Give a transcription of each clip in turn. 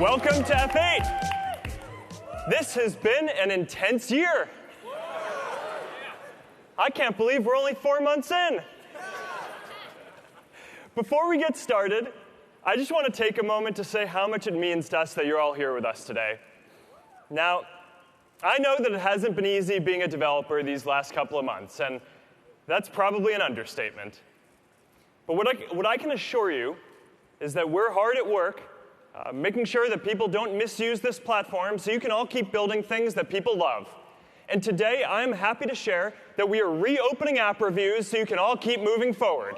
Welcome to F8. This has been an intense year. I can't believe we're only 4 months in. Before we get started, I just want to take a moment to say how much it means to us that you're all here with us today. Now, I know that it hasn't been easy being a developer these last couple of months, and that's probably an understatement. But what I can assure you is that we're hard at work making sure that people don't misuse this platform so you can all keep building things that people love. And today, I'm happy to share that we are reopening app reviews so you can all keep moving forward.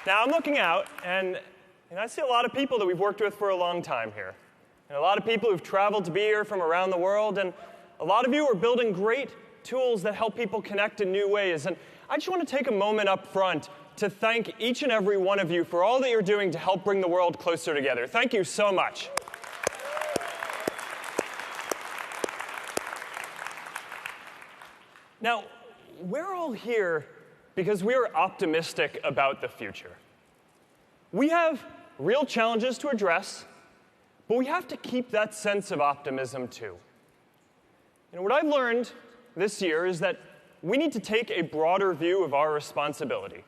Now, I'm looking out, and I see a lot of people that we've worked with for a long time here. And a lot of people who've traveled to be here from around the world, and a lot of you are building great tools that help people connect in new ways. And I just want to take a moment up front to thank each and every one of you for all that you're doing to help bring the world closer together. Thank you so much. Now, we're all here because we are optimistic about the future. We have real challenges to address, but we have to keep that sense of optimism too. What I've learned this year is that we need to take a broader view of our responsibility.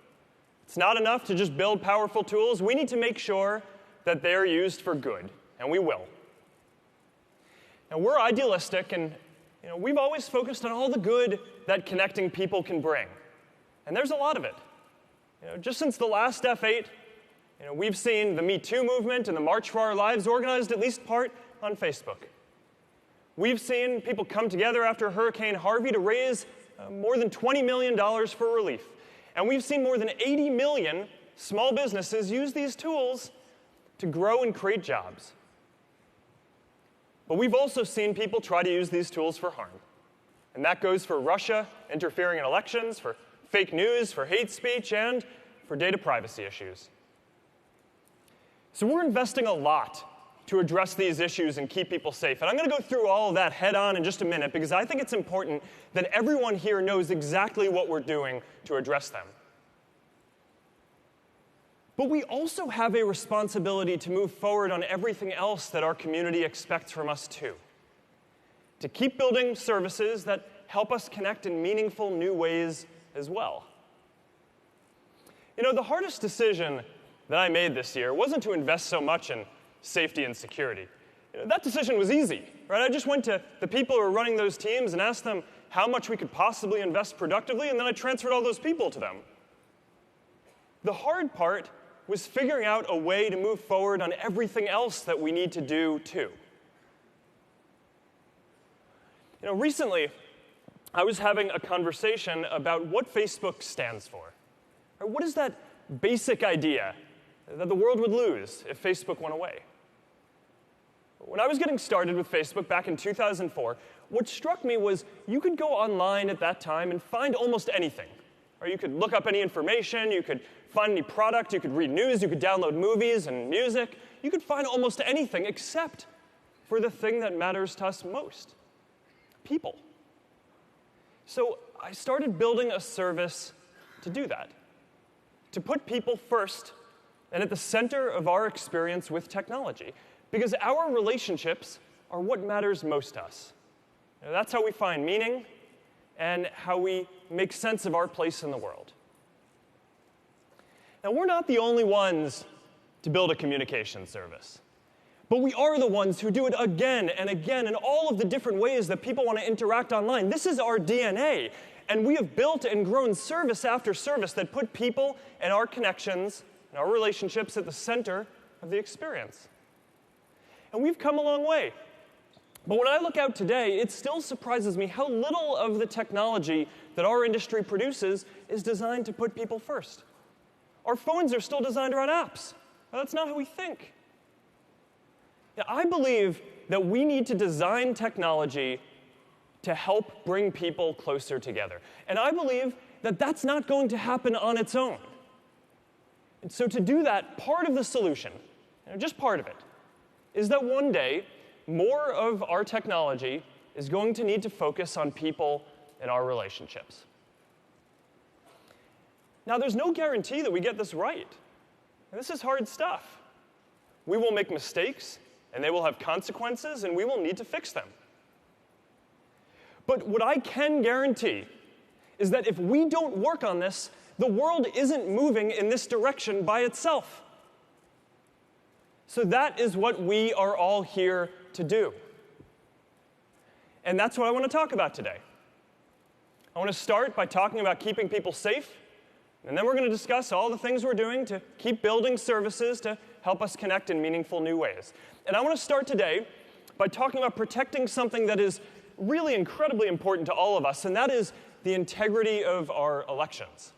It's not enough to just build powerful tools. We need to make sure that they're used for good, and we will. Now, we're idealistic, and we've always focused on all the good that connecting people can bring. And there's a lot of it. Just since the last F8, we've seen the Me Too movement and the March for Our Lives organized at least part on Facebook. We've seen people come together after Hurricane Harvey to raise more than $20 million for relief. And we've seen more than 80 million small businesses use these tools to grow and create jobs. But we've also seen people try to use these tools for harm. And that goes for Russia interfering in elections, for fake news, for hate speech, and for data privacy issues. So we're investing a lot to address these issues and keep people safe. And I'm going to go through all of that head-on in just a minute because I think it's important that everyone here knows exactly what we're doing to address them. But we also have a responsibility to move forward on everything else that our community expects from us too. To keep building services that help us connect in meaningful new ways as well. The hardest decision that I made this year wasn't to invest so much in safety and security. That decision was easy, right? I just went to the people who were running those teams and asked them how much we could possibly invest productively, and then I transferred all those people to them. The hard part was figuring out a way to move forward on everything else that we need to do too. Recently, I was having a conversation about what Facebook stands for. What is that basic idea that the world would lose if Facebook went away? When I was getting started with Facebook back in 2004, what struck me was you could go online at that time and find almost anything. Or you could look up any information, you could find any product, you could read news, you could download movies and music. You could find almost anything except for the thing that matters to us most, people. So I started building a service to do that, to put people first and at the center of our experience with technology. Because our relationships are what matters most to us. That's how we find meaning and how we make sense of our place in the world. Now, we're not the only ones to build a communication service. But we are the ones who do it again and again in all of the different ways that people want to interact online. This is our DNA. And we have built and grown service after service that put people and our connections and our relationships at the center of the experience. And we've come a long way. But when I look out today, it still surprises me how little of the technology that our industry produces is designed to put people first. Our phones are still designed around apps. Well, that's not how we think. Now, I believe that we need to design technology to help bring people closer together. And I believe that that's not going to happen on its own. And so to do that, part of the solution, just part of it, is that one day, more of our technology is going to need to focus on people and our relationships. Now, there's no guarantee that we get this right. And this is hard stuff. We will make mistakes, and they will have consequences, and we will need to fix them. But what I can guarantee is that if we don't work on this, the world isn't moving in this direction by itself. So that is what we are all here to do. And that's what I want to talk about today. I want to start by talking about keeping people safe, and then we're going to discuss all the things we're doing to keep building services to help us connect in meaningful new ways. And I want to start today by talking about protecting something that is really incredibly important to all of us, and that is the integrity of our elections.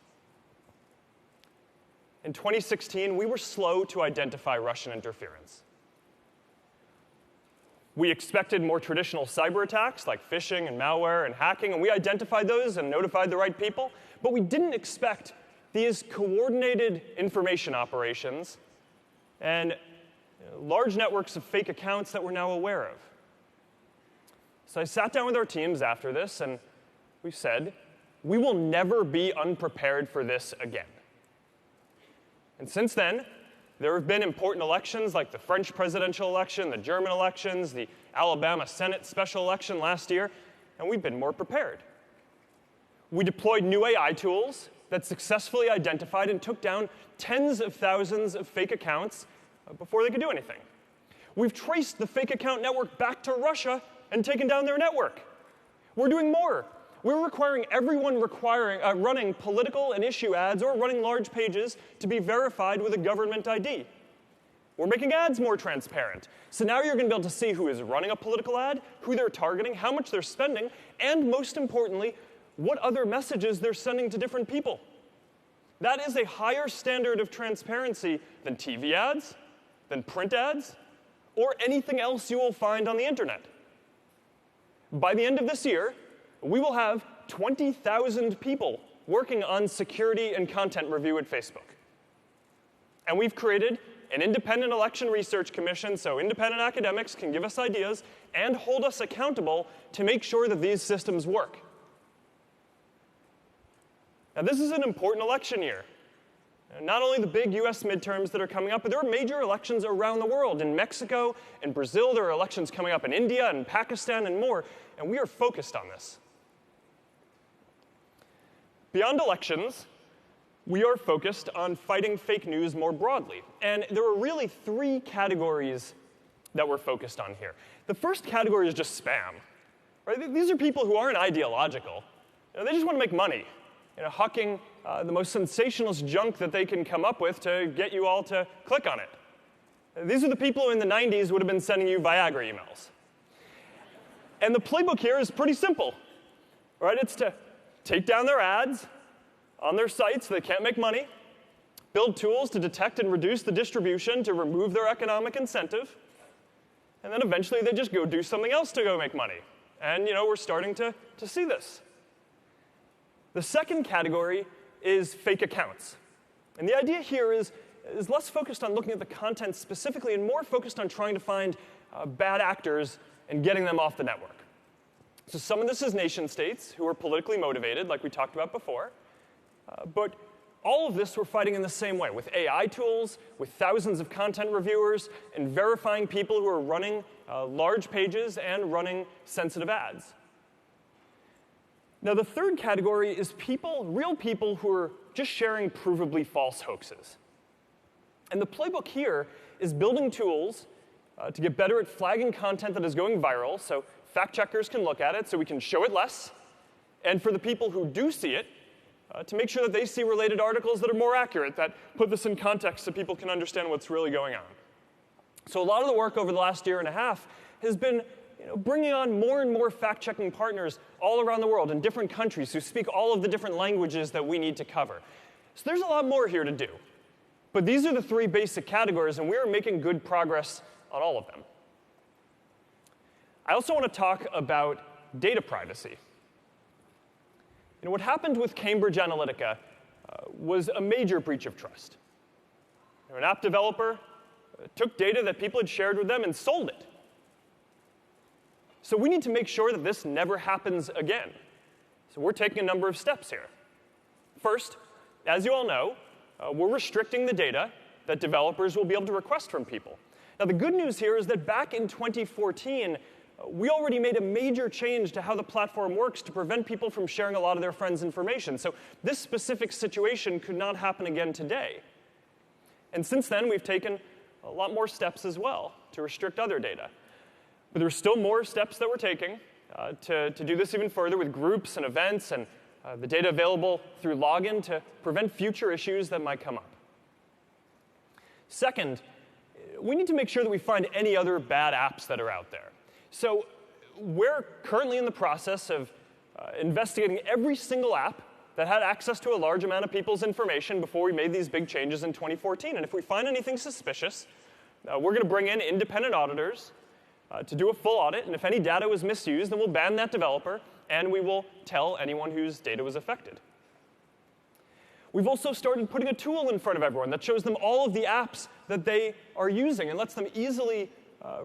In 2016, we were slow to identify Russian interference. We expected more traditional cyber attacks like phishing and malware and hacking, and we identified those and notified the right people, but we didn't expect these coordinated information operations and large networks of fake accounts that we're now aware of. So I sat down with our teams after this, and we said, we will never be unprepared for this again. And since then, there have been important elections like the French presidential election, the German elections, the Alabama Senate special election last year, and we've been more prepared. We deployed new AI tools that successfully identified and took down tens of thousands of fake accounts before they could do anything. We've traced the fake account network back to Russia and taken down their network. We're doing more. We're requiring everyone running political and issue ads or running large pages to be verified with a government ID. We're making ads more transparent. So now you're going to be able to see who is running a political ad, who they're targeting, how much they're spending, and most importantly, what other messages they're sending to different people. That is a higher standard of transparency than TV ads, than print ads, or anything else you will find on the internet. By the end of this year, we will have 20,000 people working on security and content review at Facebook. And we've created an independent election research commission so independent academics can give us ideas and hold us accountable to make sure that these systems work. Now, this is an important election year. Not only the big US midterms that are coming up, but there are major elections around the world. In Mexico and Brazil, there are elections coming up in India and Pakistan and more, and we are focused on this. Beyond elections, we are focused on fighting fake news more broadly. And there are really three categories that we're focused on here. The first category is just spam. Right? These are people who aren't ideological. They just want to make money, hucking the most sensationalist junk that they can come up with to get you all to click on it. These are the people who in the 90s would have been sending you Viagra emails. And the playbook here is pretty simple. Right? It's to take down their ads on their sites so they can't make money, build tools to detect and reduce the distribution to remove their economic incentive, and then eventually they just go do something else to go make money. And we're starting to see this. The second category is fake accounts. And the idea here is less focused on looking at the content specifically and more focused on trying to find bad actors and getting them off the network. So some of this is nation states who are politically motivated, like we talked about before. But all of this we're fighting in the same way, with AI tools, with thousands of content reviewers, and verifying people who are running large pages and running sensitive ads. Now, the third category is real people who are just sharing provably false hoaxes. And the playbook here is building tools to get better at flagging content that is going viral, so fact checkers can look at it so we can show it less, and for the people who do see it, to make sure that they see related articles that are more accurate, that put this in context so people can understand what's really going on. So a lot of the work over the last year and a half has been bringing on more and more fact-checking partners all around the world in different countries who speak all of the different languages that we need to cover. So there's a lot more here to do. But these are the three basic categories, and we are making good progress on all of them. I also want to talk about data privacy. What happened with Cambridge Analytica was a major breach of trust. An app developer took data that people had shared with them and sold it. So we need to make sure that this never happens again. So we're taking a number of steps here. First, as you all know, we're restricting the data that developers will be able to request from people. Now, the good news here is that back in 2014, we already made a major change to how the platform works to prevent people from sharing a lot of their friends' information. So this specific situation could not happen again today. And since then, we've taken a lot more steps as well to restrict other data. But there are still more steps that we're taking to do this even further with groups and events and the data available through login to prevent future issues that might come up. Second, we need to make sure that we find any other bad apps that are out there. So we're currently in the process of investigating every single app that had access to a large amount of people's information before we made these big changes in 2014. And if we find anything suspicious, we're going to bring in independent auditors to do a full audit. And if any data was misused, then we'll ban that developer, and we will tell anyone whose data was affected. We've also started putting a tool in front of everyone that shows them all of the apps that they are using and lets them easily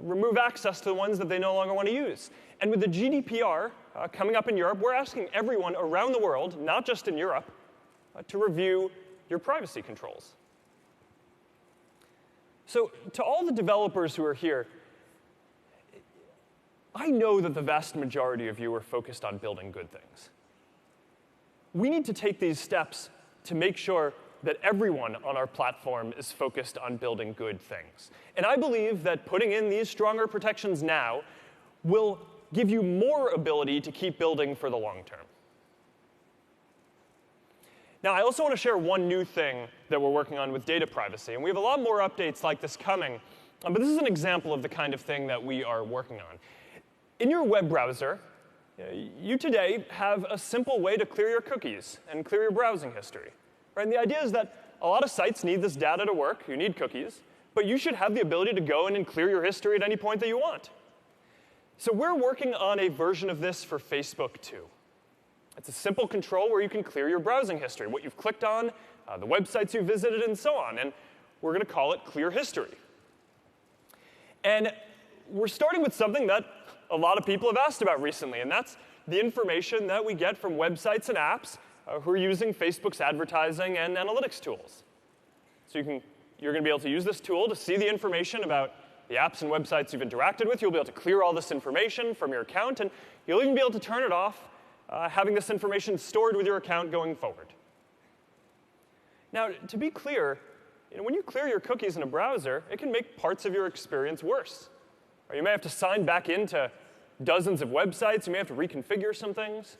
remove access to the ones that they no longer want to use. And with the GDPR coming up in Europe, we're asking everyone around the world, not just in Europe, to review your privacy controls. So to all the developers who are here, I know that the vast majority of you are focused on building good things. We need to take these steps to make sure that everyone on our platform is focused on building good things. And I believe that putting in these stronger protections now will give you more ability to keep building for the long term. Now, I also want to share one new thing that we're working on with data privacy. And we have a lot more updates like this coming. But this is an example of the kind of thing that we are working on. In your web browser, you today have a simple way to clear your cookies and clear your browsing history. Right? And the idea is that a lot of sites need this data to work. You need cookies. But you should have the ability to go in and clear your history at any point that you want. So we're working on a version of this for Facebook, too. It's a simple control where you can clear your browsing history, what you've clicked on, the websites you visited, and so on. And we're going to call it Clear History. And we're starting with something that a lot of people have asked about recently, and that's the information that we get from websites and apps who are using Facebook's advertising and analytics tools. So you're going to be able to use this tool to see the information about the apps and websites you've interacted with. You'll be able to clear all this information from your account, and you'll even be able to turn it off, having this information stored with your account going forward. Now, to be clear, when you clear your cookies in a browser, it can make parts of your experience worse. Or you may have to sign back into dozens of websites. You may have to reconfigure some things.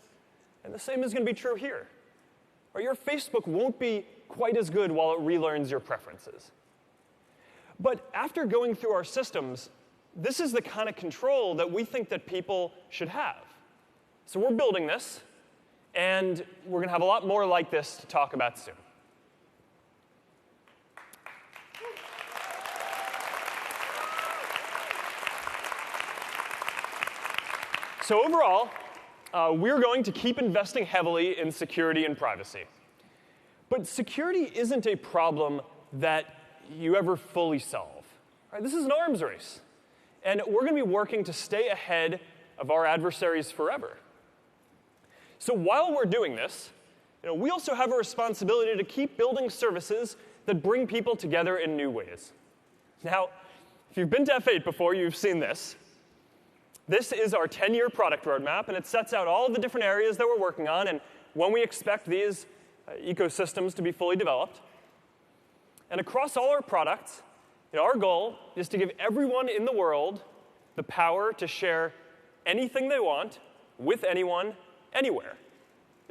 And the same is going to be true here. Or your Facebook won't be quite as good while it relearns your preferences. But after going through our systems, this is the kind of control that we think that people should have. So we're building this, and we're going to have a lot more like this to talk about soon. So overall, we're going to keep investing heavily in security and privacy. But security isn't a problem that you ever fully solve. Right? This is an arms race. And we're going to be working to stay ahead of our adversaries forever. So while we're doing this, we also have a responsibility to keep building services that bring people together in new ways. Now, if you've been to F8 before, you've seen this. This is our 10-year product roadmap, and it sets out all the different areas that we're working on and when we expect these ecosystems to be fully developed. And across all our products, our goal is to give everyone in the world the power to share anything they want with anyone, anywhere.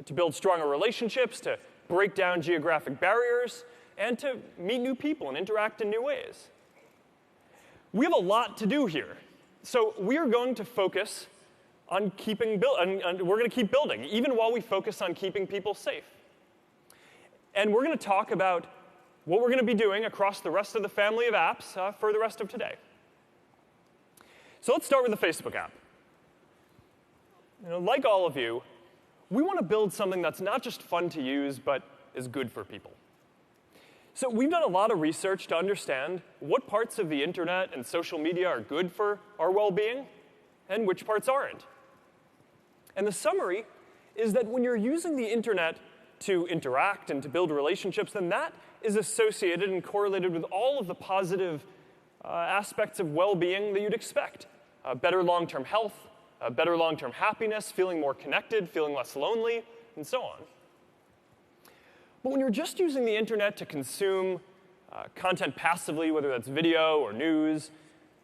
To build stronger relationships, to break down geographic barriers, and to meet new people and interact in new ways. We have a lot to do here. So we are going to focus on we're going to keep building, even while we focus on keeping people safe. And we're going to talk about what we're going to be doing across the rest of the family of apps for the rest of today. So let's start with the Facebook app. Like all of you, we want to build something that's not just fun to use, but is good for people. So we've done a lot of research to understand what parts of the internet and social media are good for our well-being and which parts aren't. And the summary is that when you're using the internet to interact and to build relationships, then that is associated and correlated with all of the positive aspects of well-being that you'd expect. Better long-term health, better long-term happiness, feeling more connected, feeling less lonely, and so on. But when you're just using the internet to consume content passively, whether that's video or news,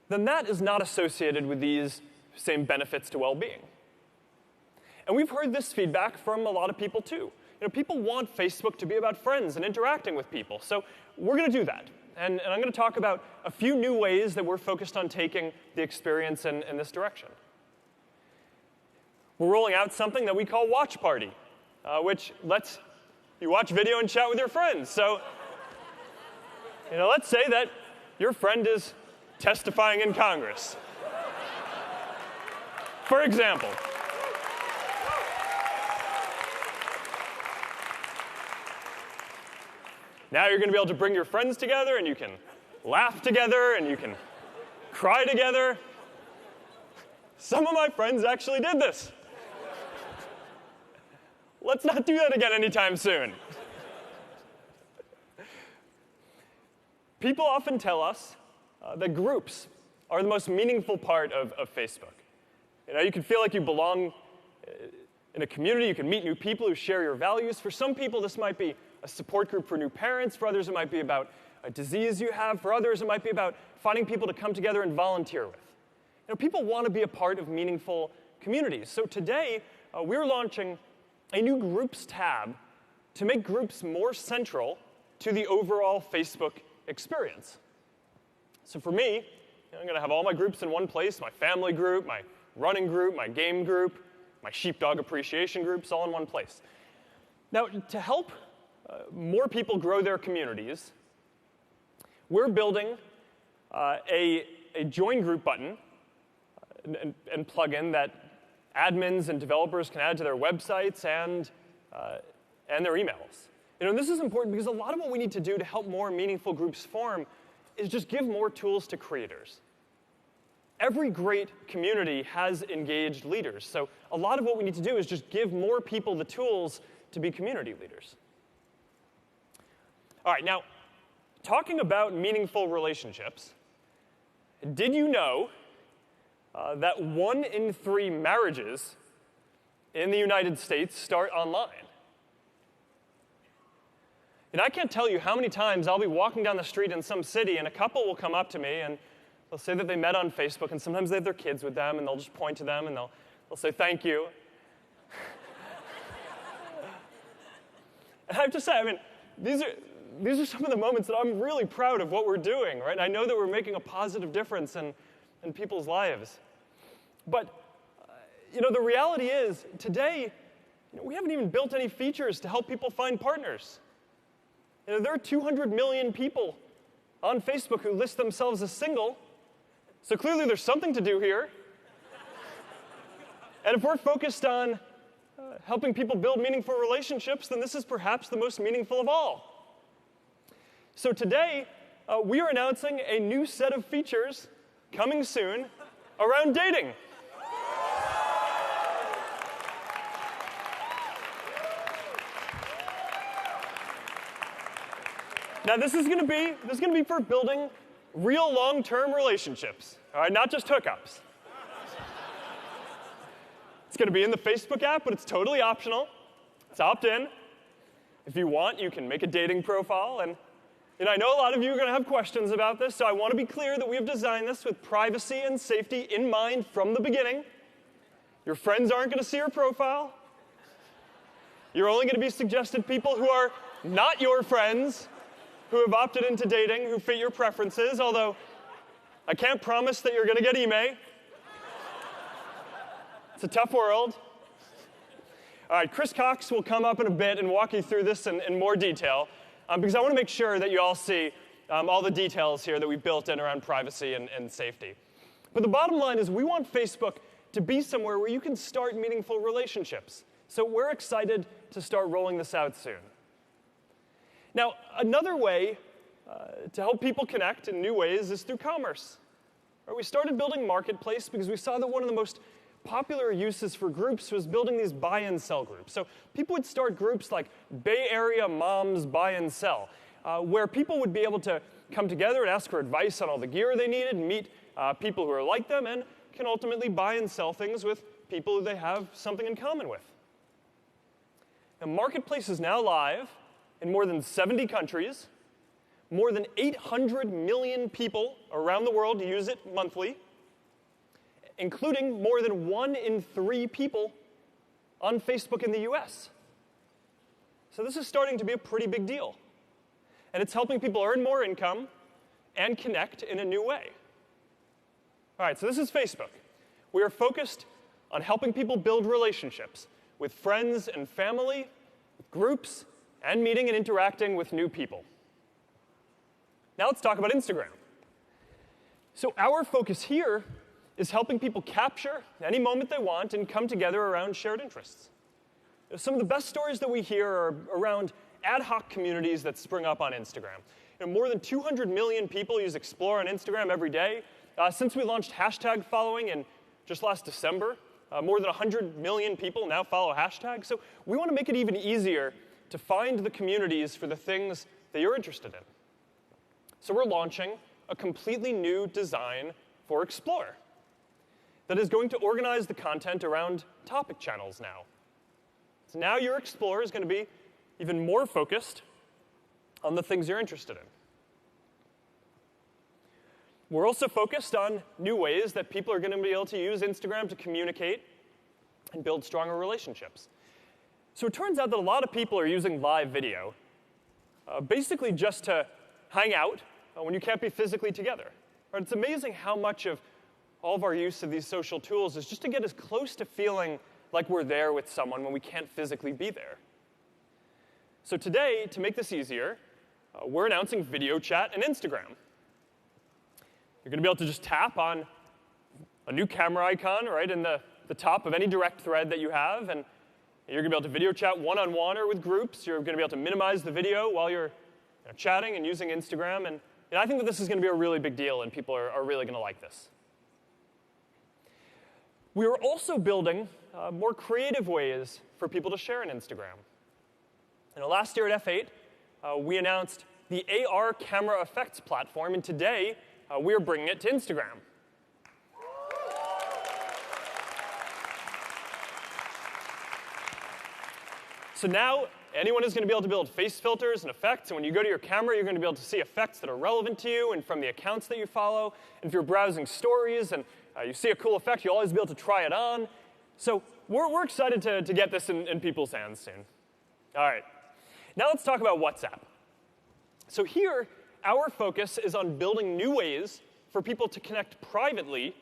then that is not associated with these same benefits to well-being. And we've heard this feedback from a lot of people too. People want Facebook to be about friends and interacting with people, so we're going to do that. And I'm going to talk about a few new ways that we're focused on taking the experience in this direction. We're rolling out something that we call Watch Party, which lets you watch video and chat with your friends. So, let's say that your friend is testifying in Congress. For example. Now you're going to be able to bring your friends together, and you can laugh together, and you can cry together. Some of my friends actually did this. Let's not do that again anytime soon. People often tell us that groups are the most meaningful part of Facebook. You can feel like you belong in a community. You can meet new people who share your values. For some people, this might be a support group for new parents. For others, it might be about a disease you have. For others, it might be about finding people to come together and volunteer with. People want to be a part of meaningful communities. So today, we're launching a new Groups tab to make groups more central to the overall Facebook experience. So for me, I'm going to have all my groups in one place, my family group, my running group, my game group, my sheepdog appreciation groups, all in one place. Now, to help more people grow their communities, we're building a join group button and plugin that admins and developers can add to their websites and their emails. This is important because a lot of what we need to do to help more meaningful groups form is just give more tools to creators. Every great community has engaged leaders, so a lot of what we need to do is just give more people the tools to be community leaders. All right, now, talking about meaningful relationships, did you know that 1 in 3 marriages in the United States start online? I can't tell you how many times I'll be walking down the street in some city and a couple will come up to me and they'll say that they met on Facebook, and sometimes they have their kids with them, and they'll just point to them and they'll say thank you. And I have to say, these are some of the moments that I'm really proud of what we're doing, right? I know that we're making a positive difference in people's lives. But, the reality is, today, we haven't even built any features to help people find partners. There are 200 million people on Facebook who list themselves as single, so clearly there's something to do here. And if we're focused on helping people build meaningful relationships, then this is perhaps the most meaningful of all. So today, we are announcing a new set of features coming soon around dating. Now, this is going to be for building real long-term relationships, all right, not just hookups. It's going to be in the Facebook app, but it's totally optional. It's opt-in. If you want, you can make a dating profile. And I know a lot of you are going to have questions about this, so I want to be clear that we have designed this with privacy and safety in mind from the beginning. Your friends aren't going to see your profile. You're only going to be suggested people who are not your friends, who have opted into dating, who fit your preferences, although I can't promise that you're going to get email. It's a tough world. All right, Chris Cox will come up in a bit and walk you through this in more detail, because I want to make sure that you all see all the details here that we built in around privacy and safety. But the bottom line is we want Facebook to be somewhere where you can start meaningful relationships. So we're excited to start rolling this out soon. Now, another way to help people connect in new ways is through commerce. We started building Marketplace because we saw that one of the most popular uses for groups was building these buy and sell groups. So people would start groups like Bay Area Moms Buy and Sell, where people would be able to come together and ask for advice on all the gear they needed, and meet people who are like them, and can ultimately buy and sell things with people who they have something in common with. Now, Marketplace is now live in more than 70 countries. More than 800 million people around the world use it monthly, including more than 1 in 3 people on Facebook in the US. So this is starting to be a pretty big deal. And it's helping people earn more income and connect in a new way. All right, so this is Facebook. We are focused on helping people build relationships with friends and family, with groups, and meeting and interacting with new people. Now let's talk about Instagram. So our focus here is helping people capture any moment they want and come together around shared interests. Some of the best stories that we hear are around ad hoc communities that spring up on Instagram. More than 200 million people use Explore on Instagram every day. Since we launched hashtag following in just last December, more than 100 million people now follow hashtag. So we want to make it even easier to find the communities for the things that you're interested in. So we're launching a completely new design for Explore that is going to organize the content around topic channels now. So now your Explorer is going to be even more focused on the things you're interested in. We're also focused on new ways that people are going to be able to use Instagram to communicate and build stronger relationships. So it turns out that a lot of people are using live video basically just to hang out when you can't be physically together. Right? It's amazing how much of all of our use of these social tools is just to get as close to feeling like we're there with someone when we can't physically be there. So today, to make this easier, we're announcing video chat and Instagram. You're going to be able to just tap on a new camera icon right in the top of any direct thread that you have, and you're going to be able to video chat one-on-one or with groups. You're going to be able to minimize the video while you're chatting and using Instagram. And I think that this is going to be a really big deal, and people are really going to like this. We are also building more creative ways for people to share on Instagram. Last year at F8, we announced the AR camera effects platform, and today we are bringing it to Instagram. So now, anyone is going to be able to build face filters and effects, and when you go to your camera, you're going to be able to see effects that are relevant to you and from the accounts that you follow. And if you're browsing stories and you see a cool effect, you'll always be able to try it on. So we're excited to get this in people's hands soon. All right. Now let's talk about WhatsApp. So here, our focus is on building new ways for people to connect privately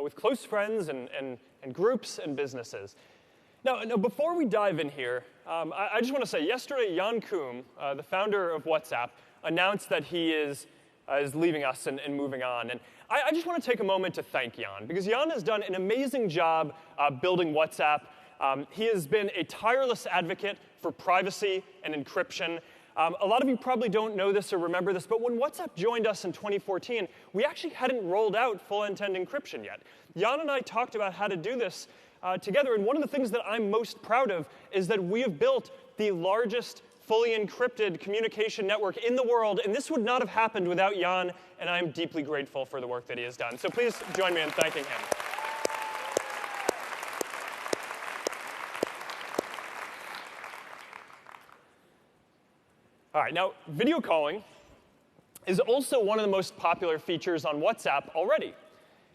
with close friends and groups and businesses. Now, before we dive in here, I just want to say, yesterday, Jan Koum, the founder of WhatsApp, announced that he is leaving us and moving on. And I just want to take a moment to thank Jan, because Jan has done an amazing job building WhatsApp. He has been a tireless advocate for privacy and encryption. A lot of you probably don't know this or remember this, but when WhatsApp joined us in 2014, we actually hadn't rolled out full end-to-end encryption yet. Jan and I talked about how to do this together, and one of the things that I'm most proud of is that we have built the largest fully encrypted communication network in the world, and this would not have happened without Jan, and I'm deeply grateful for the work that he has done. So please join me in thanking him. All right, now video calling is also one of the most popular features on WhatsApp already.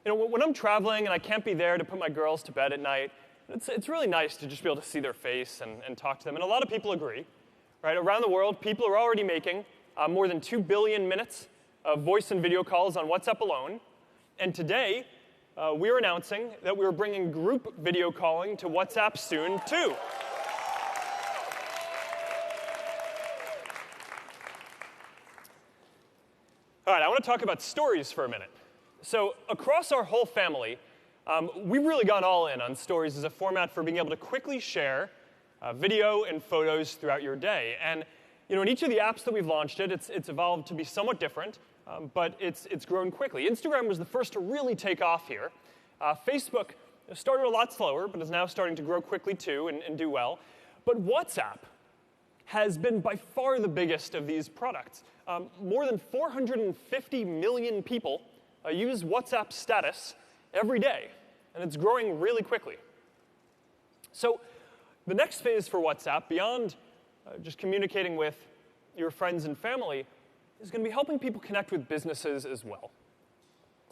When I'm traveling and I can't be there to put my girls to bed at night, it's really nice to just be able to see their face and talk to them. And a lot of people agree. Right? Around the world, people are already making more than 2 billion minutes of voice and video calls on WhatsApp alone. And today, we're announcing that we're bringing group video calling to WhatsApp soon, too. All right, I want to talk about stories for a minute. So across our whole family, we've really gone all in on stories as a format for being able to quickly share video and photos throughout your day. And in each of the apps that we've launched it's evolved to be somewhat different, but it's grown quickly. Instagram was the first to really take off here. Facebook started a lot slower, but is now starting to grow quickly too and do well. But WhatsApp has been by far the biggest of these products. more than 450 million people use WhatsApp status every day, and it's growing really quickly. So the next phase for WhatsApp, beyond just communicating with your friends and family, is going to be helping people connect with businesses as well.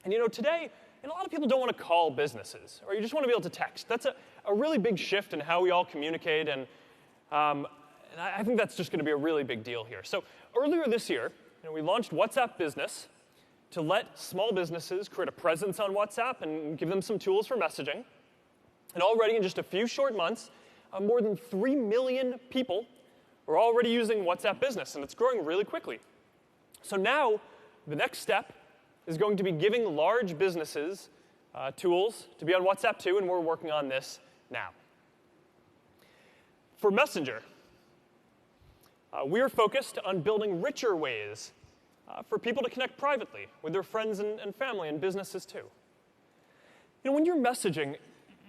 And today, a lot of people don't want to call businesses, or you just want to be able to text. That's a really big shift in how we all communicate, and I think that's just going to be a really big deal here. So earlier this year, we launched WhatsApp Business to let small businesses create a presence on WhatsApp and give them some tools for messaging. And already in just a few short months, more than 3 million people are already using WhatsApp Business, and it's growing really quickly. So now, the next step is going to be giving large businesses tools to be on WhatsApp too, and we're working on this now. For Messenger, we are focused on building richer ways for people to connect privately with their friends and family and businesses too. When you're messaging,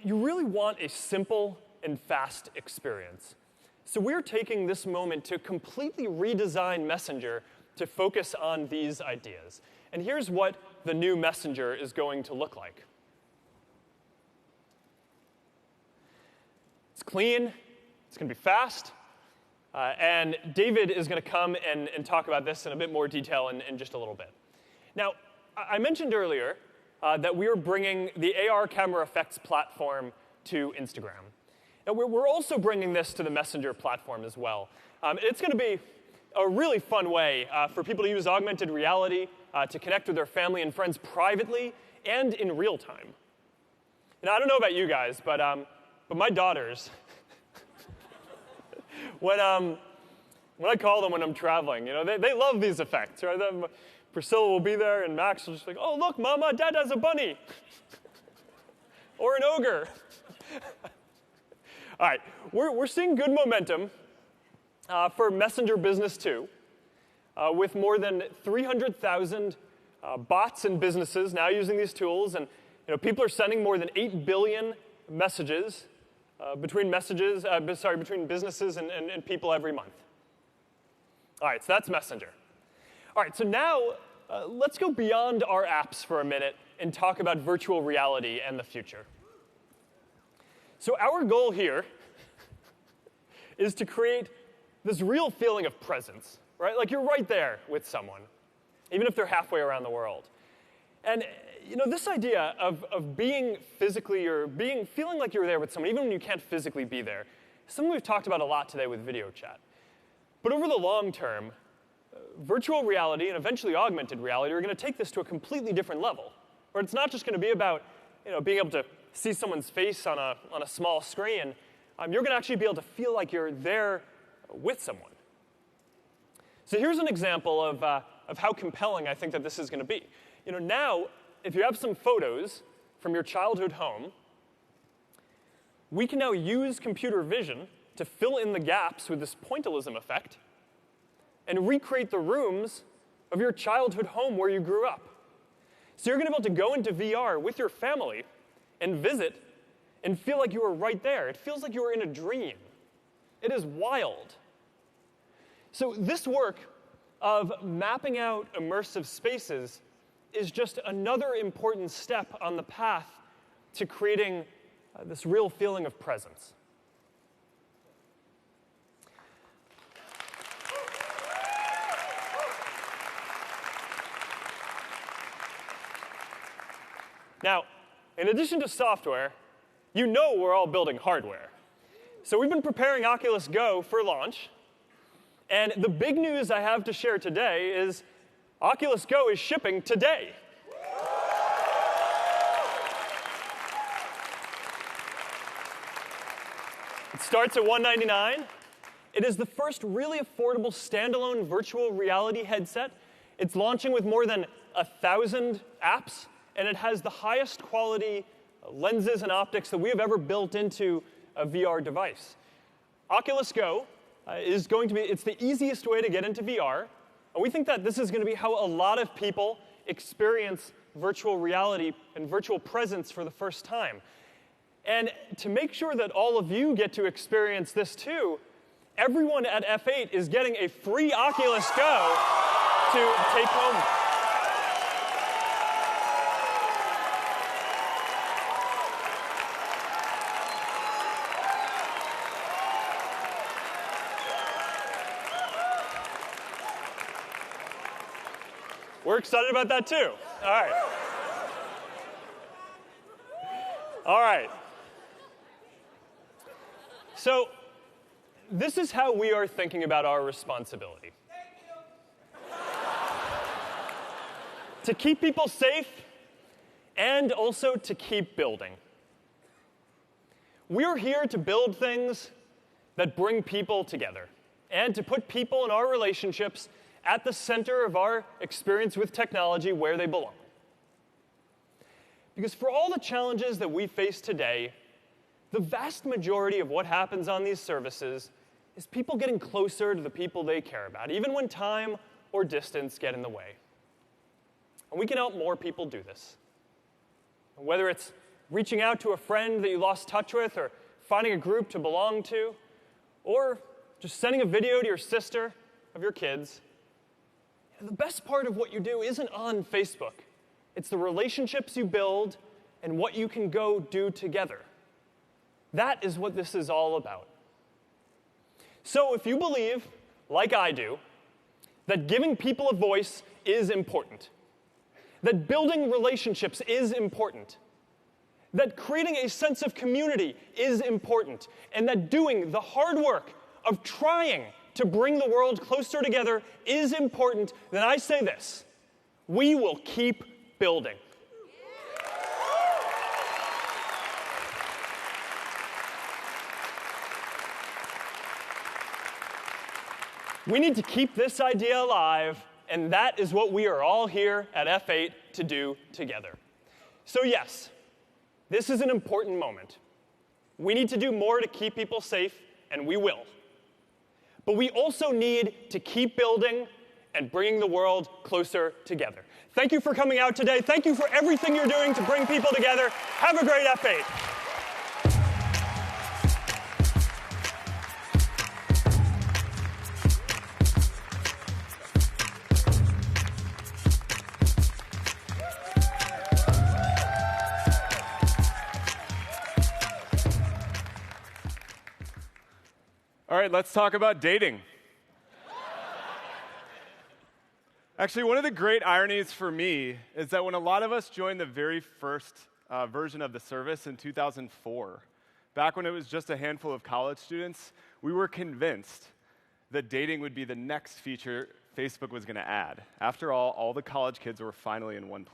you really want a simple and fast experience. So we're taking this moment to completely redesign Messenger to focus on these ideas. And here's what the new Messenger is going to look like. It's clean, it's going to be fast, and David is going to come and talk about this in a bit more detail in just a little bit. Now, I mentioned earlier that we are bringing the AR camera effects platform to Instagram. Now, we're also bringing this to the Messenger platform as well. It's going to be a really fun way for people to use augmented reality to connect with their family and friends privately and in real time. And I don't know about you guys, but my daughters, when I call them when I'm traveling, they love these effects, right? Priscilla will be there, and Max will just be like, "Oh, look, Mama, Dad has a bunny." Or an ogre. All right, we're seeing good momentum for Messenger Business 2, with more than 300,000 bots and businesses now using these tools, and people are sending more than 8 billion messages between businesses and people every month. All right, so that's Messenger. All right, so now let's go beyond our apps for a minute and talk about virtual reality and the future. So our goal here is to create this real feeling of presence, right? Like you're right there with someone, even if they're halfway around the world. And this idea of being physically or feeling like you're there with someone, even when you can't physically be there, is something we've talked about a lot today with video chat. But over the long term, virtual reality and eventually augmented reality are going to take this to a completely different level, where it's not just going to be about being able to see someone's face on a small screen. You're going to actually be able to feel like you're there with someone. So here's an example of how compelling I think that this is going to be. Now, if you have some photos from your childhood home, we can now use computer vision to fill in the gaps with this pointillism effect and recreate the rooms of your childhood home where you grew up. So you're going to be able to go into VR with your family and visit and feel like you were right there. It feels like you were in a dream. It is wild. So this work of mapping out immersive spaces is just another important step on the path to creating this real feeling of presence. Now, in addition to software, we're all building hardware. So we've been preparing Oculus Go for launch, and the big news I have to share today is Oculus Go is shipping today. It starts at $199. It is the first really affordable standalone virtual reality headset. It's launching with more than 1,000 apps, and it has the highest quality lenses and optics that we have ever built into a VR device. Oculus Go is going to be, it's the easiest way to get into VR, and we think that this is going to be how a lot of people experience virtual reality and virtual presence for the first time. And to make sure that all of you get to experience this too, everyone at F8 is getting a free Oculus Go to take home. We're excited about that too. All right. All right. So, this is how we are thinking about our responsibility. To keep people safe and also to keep building. We're here to build things that bring people together and to put people in our relationships at the center of our experience with technology where they belong. Because for all the challenges that we face today, the vast majority of what happens on these services is people getting closer to the people they care about, even when time or distance get in the way. And we can help more people do this. Whether it's reaching out to a friend that you lost touch with, or finding a group to belong to, or just sending a video to your sister of your kids. And the best part of what you do isn't on Facebook. It's the relationships you build and what you can go do together. That is what this is all about. So if you believe, like I do, that giving people a voice is important, that building relationships is important, that creating a sense of community is important, and that doing the hard work of trying to bring the world closer together is important, then I say this: we will keep building. We need to keep this idea alive, and that is what we are all here at F8 to do together. So yes, this is an important moment. We need to do more to keep people safe, and we will. But we also need to keep building and bringing the world closer together. Thank you for coming out today. Thank you for everything you're doing to bring people together. Have a great F8. All right, let's talk about dating. Actually, one of the great ironies for me is that when a lot of us joined the very first version of the service in 2004, back when it was just a handful of college students, we were convinced that dating would be the next feature Facebook was going to add. After all the college kids were finally in one